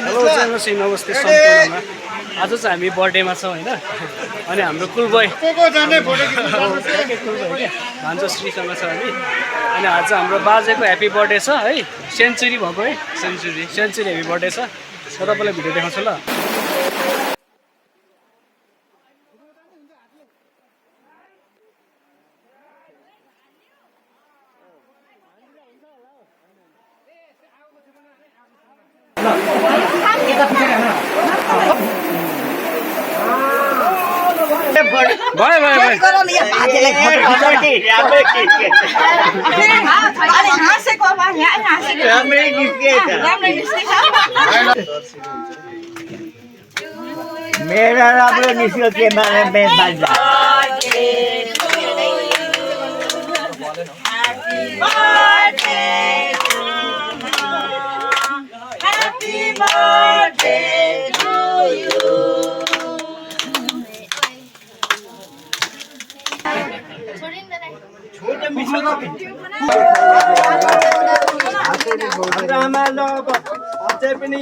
Hello जयमसी नमस्ते सम्पूर्णमा आज चाहिँ हामी बर्थडेमा छौँ होइन अनि हाम्रो कुल बोय भान्जो श्रीसँग छ हामी अनि आज हाम्रो बाजेको ह्याप्पी बर्थडे छ है सेन्चुरी भएको है सेन्चुरी ह्याप्पी बर्थडे छ र तपाईँलाई भिडियो देखाउँछु ल Bye bye bye. मेरा राम्रो निस्क्यो के माने मैं बाजा Happy birthday to you आमाले अब अझै पनि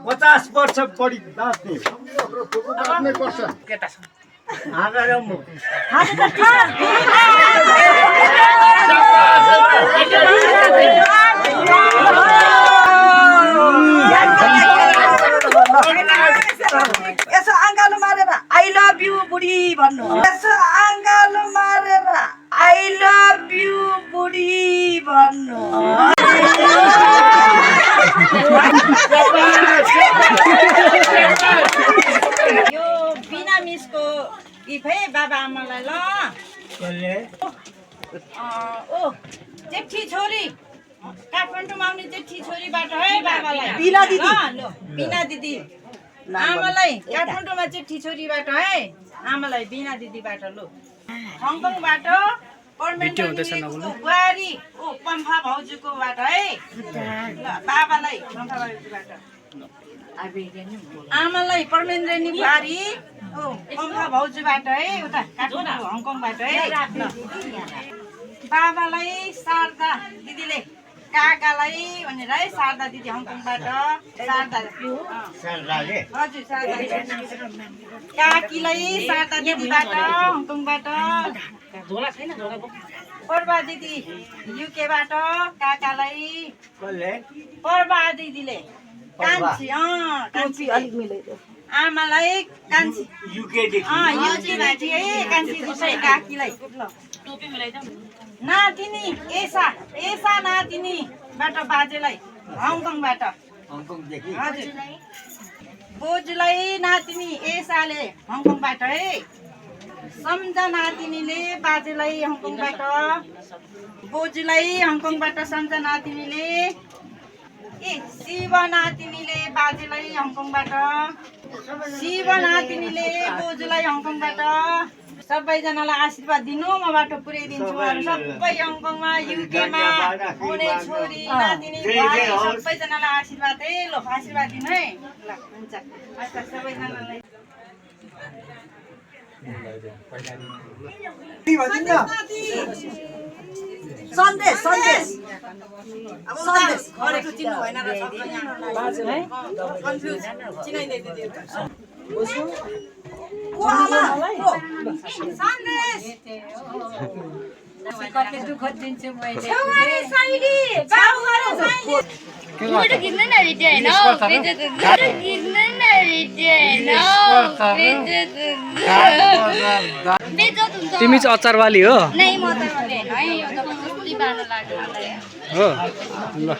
50 वर्ष बढी बाँच्ने पर्छ केटा छ आगा र म यसो आङ्गालो मारेर आई लभ यु बुढी भन्नु यसो आङ्गालो मारेर आई लभ यु बुढी भन्नु यो बिना मिसको गिफ्ट है बाबा आमालाई ल ओ जेठी छोरी काठमाडौँमा आउने जेठी छोरीबाट है बाबालाई बिना दिदी बिना दिदी आमालाई काठमाडौँमा जेठी छोरीबाट है आमालाई बिना दिदीबाट लु हङकङबाट बुहारी ओ पम्फा भाउजूकोबाट है ल बाबालाई पम्फा भाउजूबाट आमालाई परमेन्द्रनी बुहारी ओ पम्फा भाउजूबाट है उता काठमाडौँ हङकङबाट है बाबालाई शारदा दिदीले काकालाई भनेर है शारदा दिदी हङकङबाट शारदा हजुर शारदा काकीलाई शारदा दिदीबाट हङकङबाट पर्वा दिदी युकेबाट काकालाई पर्वा दिदीले कान्छी कान्छी अलिक मिलाइदियो आमालाई कान्छी युकेदेखि है कान्छी दुसै काकीलाई टोपी मिलाइदिउँ नातिनी एसा नातिनीबाट बाजेलाई हङकङबाट हजुर बोजूलाई नातिनी एसाले हङकङबाट है सम्झा नातिनीले बाजेलाई हङकङबाट बोजूलाई हङकङबाट सम्झा नातिनीले शिव नातिनीले बाजेलाई हङकङबाट शिव नातिनीले बोजूलाई हङकङबाट सबैजनालाई आशीर्वाद दिनु मबाट पुर्याइदिन्छु सबै हङकङमा युकेमा हुने छोरी नातिनी सबैजनालाई आशीर्वाद है ल आशीर्वाद दिनु है ल हुन्छ सबैजनालाई सन्देश सन्देश सन्देश घरेको चिन्नु भएन र सबैजनालाई कन्फ्युज चिनाइदिए दिदीहरु सन्देश कति दुःख दिन्छु मैले तिमी चाहिँ अचारवाली हो हो ल